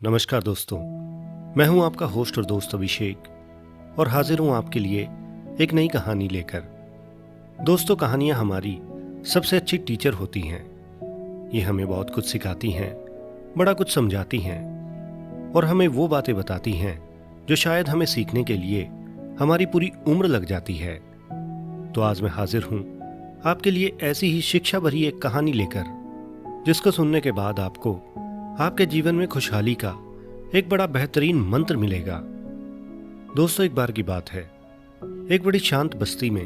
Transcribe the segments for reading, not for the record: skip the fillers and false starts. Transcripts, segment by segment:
नमस्कार दोस्तों, मैं हूं आपका होस्ट और दोस्त अभिषेक और हाजिर हूं आपके लिए एक नई कहानी लेकर। दोस्तों, कहानियां हमारी सबसे अच्छी टीचर होती हैं। ये हमें बहुत कुछ सिखाती हैं, बड़ा कुछ समझाती हैं और हमें वो बातें बताती हैं जो शायद हमें सीखने के लिए हमारी पूरी उम्र लग जाती है। तो आज मैं हाजिर हूं आपके लिए ऐसी ही शिक्षा भरी एक कहानी लेकर, जिसको सुनने के बाद आपको आपके जीवन में खुशहाली का एक बड़ा बेहतरीन मंत्र मिलेगा। दोस्तों, एक बार की बात है, एक बड़ी शांत बस्ती में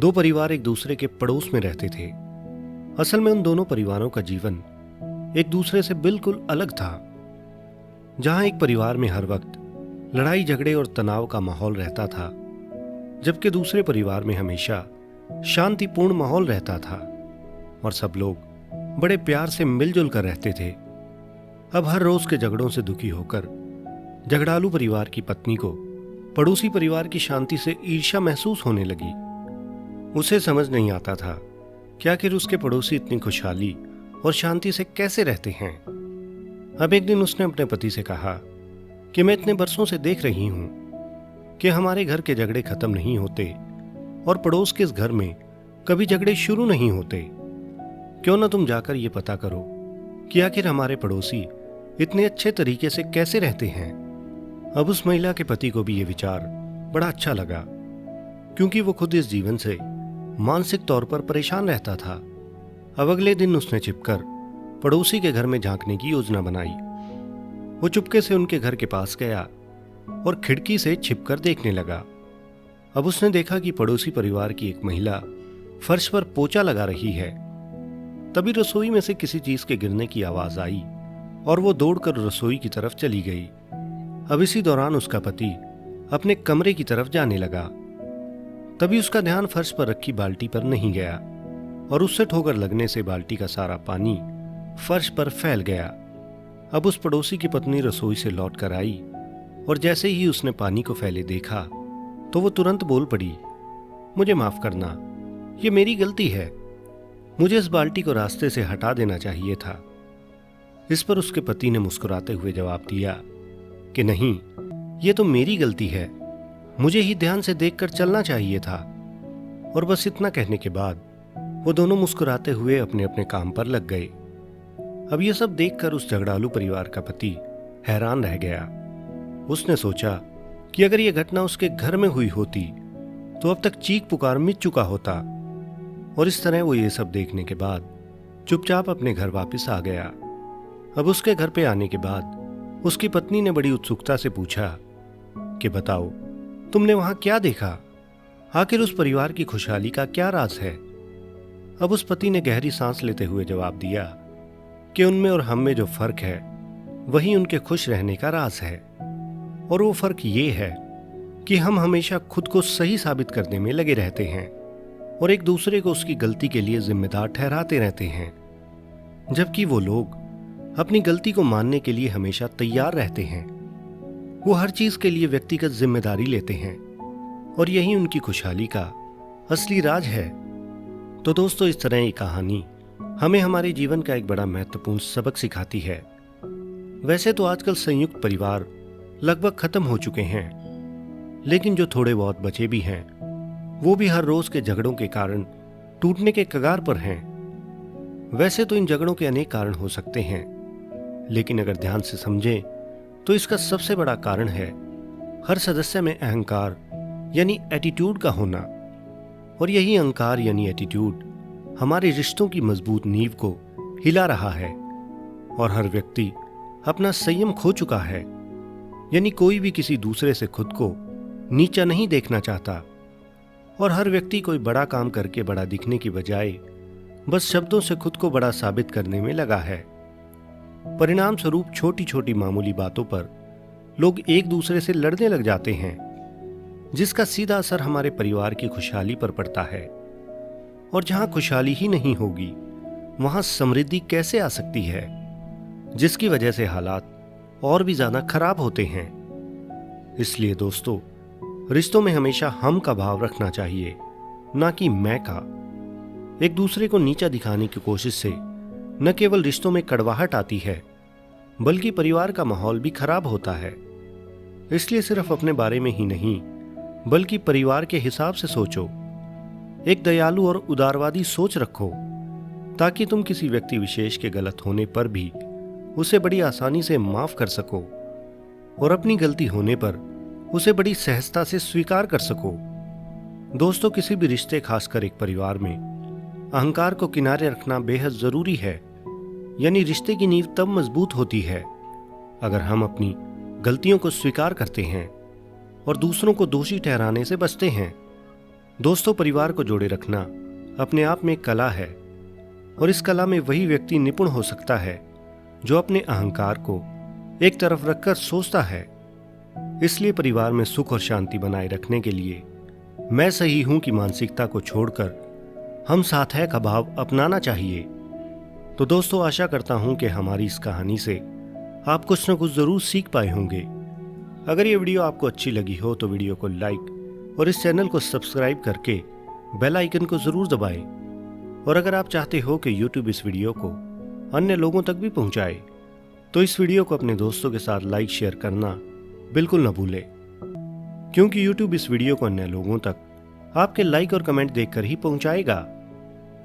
दो परिवार एक दूसरे के पड़ोस में रहते थे। असल में उन दोनों परिवारों का जीवन एक दूसरे से बिल्कुल अलग था। जहां एक परिवार में हर वक्त लड़ाई झगड़े और तनाव का माहौल रहता था, जबकि दूसरे परिवार में हमेशा शांतिपूर्ण माहौल रहता था और सब लोग बड़े प्यार से मिलजुल कर रहते थे। अब हर रोज के झगड़ों से दुखी होकर झगड़ालू परिवार की पत्नी को पड़ोसी परिवार की शांति से ईर्ष्या महसूस होने लगी। उसे समझ नहीं आता था कि आखिर उसके पड़ोसी इतनी खुशहाली और शांति से कैसे रहते हैं। अब एक दिन उसने अपने पति से कहा कि मैं इतने बरसों से देख रही हूं कि हमारे घर के झगड़े खत्म नहीं होते और पड़ोस के इस घर में कभी झगड़े शुरू नहीं होते। क्यों ना तुम जाकर ये पता करो कि आखिर हमारे पड़ोसी इतने अच्छे तरीके से कैसे रहते हैं। अब उस महिला के पति को भी ये विचार बड़ा अच्छा लगा, क्योंकि वो खुद इस जीवन से मानसिक तौर पर परेशान रहता था। अब अगले दिन उसने छिपकर पड़ोसी के घर में झांकने की योजना बनाई। वो चुपके से उनके घर के पास गया और खिड़की से छिपकर देखने लगा। अब उसने देखा कि पड़ोसी परिवार की एक महिला फर्श पर पोछा लगा रही है। तभी रसोई में से किसी चीज के गिरने की आवाज आई और वो दौड़कर रसोई की तरफ चली गई। अब इसी दौरान उसका पति अपने कमरे की तरफ जाने लगा। तभी उसका ध्यान फर्श पर रखी बाल्टी पर नहीं गया और उससे ठोकर लगने से बाल्टी का सारा पानी फर्श पर फैल गया। अब उस पड़ोसी की पत्नी रसोई से लौट कर आई और जैसे ही उसने पानी को फैले देखा तो वो तुरंत बोल पड़ी, मुझे माफ करना, ये मेरी गलती है, मुझे इस बाल्टी को रास्ते से हटा देना चाहिए था। इस पर उसके पति ने मुस्कुराते हुए जवाब दिया कि नहीं, ये तो मेरी गलती है, मुझे ही ध्यान से देखकर चलना चाहिए था। और बस इतना कहने के बाद वो दोनों मुस्कुराते हुए अपने अपने काम पर लग गए। अब ये सब देखकर उस झगड़ालू परिवार का पति हैरान रह गया। उसने सोचा कि अगर ये घटना उसके घर में हुई होती तो अब तक चीख पुकार मिट चुका होता। और इस तरह वो ये सब देखने के बाद चुपचाप अपने घर वापस आ गया। अब उसके घर पे आने के बाद उसकी पत्नी ने बड़ी उत्सुकता से पूछा कि बताओ, तुमने वहां क्या देखा? आखिर उस परिवार की खुशहाली का क्या राज है? अब उस पति ने गहरी सांस लेते हुए जवाब दिया कि उनमें और हम में जो फर्क है वही उनके खुश रहने का राज है। और वो फर्क ये है कि हम हमेशा खुद को सही साबित करने में लगे रहते हैं और एक दूसरे को उसकी गलती के लिए जिम्मेदार ठहराते रहते हैं, जबकि वो लोग अपनी गलती को मानने के लिए हमेशा तैयार रहते हैं। वो हर चीज के लिए व्यक्तिगत जिम्मेदारी लेते हैं और यही उनकी खुशहाली का असली राज है। तो दोस्तों, इस तरह की कहानी हमें हमारे जीवन का एक बड़ा महत्वपूर्ण सबक सिखाती है। वैसे तो आजकल संयुक्त परिवार लगभग खत्म हो चुके हैं, लेकिन जो थोड़े बहुत बचे भी हैं वो भी हर रोज के झगड़ों के कारण टूटने के कगार पर हैं। वैसे तो इन झगड़ों के अनेक कारण हो सकते हैं, लेकिन अगर ध्यान से समझें तो इसका सबसे बड़ा कारण है हर सदस्य में अहंकार यानी एटीट्यूड का होना। और यही अहंकार यानी एटीट्यूड हमारे रिश्तों की मजबूत नींव को हिला रहा है। और हर व्यक्ति अपना संयम खो चुका है, यानी कोई भी किसी दूसरे से खुद को नीचा नहीं देखना चाहता। और हर व्यक्ति कोई बड़ा काम करके बड़ा दिखने की बजाय बस शब्दों से खुद को बड़ा साबित करने में लगा है। परिणाम स्वरूप छोटी छोटी मामूली बातों पर लोग एक दूसरे से लड़ने लग जाते हैं, जिसका सीधा असर हमारे परिवार की खुशहाली पर पड़ता है। और जहां खुशहाली ही नहीं होगी वहां समृद्धि कैसे आ सकती है, जिसकी वजह से हालात और भी ज्यादा खराब होते हैं। इसलिए दोस्तों, रिश्तों में हमेशा हम का भाव रखना चाहिए, ना कि मैं का। एक दूसरे को नीचा दिखाने की कोशिश से न केवल रिश्तों में कड़वाहट आती है, बल्कि परिवार का माहौल भी खराब होता है। इसलिए सिर्फ अपने बारे में ही नहीं, बल्कि परिवार के हिसाब से सोचो। एक दयालु और उदारवादी सोच रखो, ताकि तुम किसी व्यक्ति विशेष के गलत होने पर भी उसे बड़ी आसानी से माफ कर सको और अपनी गलती होने पर उसे बड़ी सहजता से स्वीकार कर सको। दोस्तों, किसी भी रिश्ते, खासकर एक परिवार में, अहंकार को किनारे रखना बेहद जरूरी है। यानी रिश्ते की नींव तब मजबूत होती है अगर हम अपनी गलतियों को स्वीकार करते हैं और दूसरों को दोषी ठहराने से बचते हैं। दोस्तों, परिवार को जोड़े रखना अपने आप में एक कला है और इस कला में वही व्यक्ति निपुण हो सकता है जो अपने अहंकार को एक तरफ रखकर सोचता है। इसलिए परिवार में सुख और शांति बनाए रखने के लिए मैं सही हूं की मानसिकता को छोड़कर हम साथ है का भाव अपनाना चाहिए। तो दोस्तों, आशा करता हूं कि हमारी इस कहानी से आप कुछ न कुछ जरूर सीख पाए होंगे। अगर ये वीडियो आपको अच्छी लगी हो तो वीडियो को लाइक और इस चैनल को सब्सक्राइब करके बेल आइकन को जरूर दबाएं। और अगर आप चाहते हो कि YouTube इस वीडियो को अन्य लोगों तक भी पहुंचाए, तो इस वीडियो को अपने दोस्तों के साथ लाइक शेयर करना बिल्कुल न भूलें, क्योंकि YouTube इस वीडियो को अन्य लोगों तक आपके लाइक और कमेंट देखकर ही पहुंचाएगा।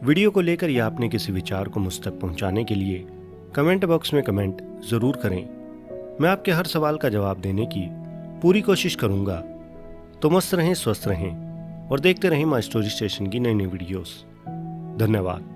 वीडियो को लेकर या अपने किसी विचार को मुझ तक पहुंचाने के लिए कमेंट बॉक्स में कमेंट जरूर करें। मैं आपके हर सवाल का जवाब देने की पूरी कोशिश करूंगा। तो मस्त रहें, स्वस्थ रहें और देखते रहें माय स्टोरी स्टेशन की नई नई वीडियोस। धन्यवाद।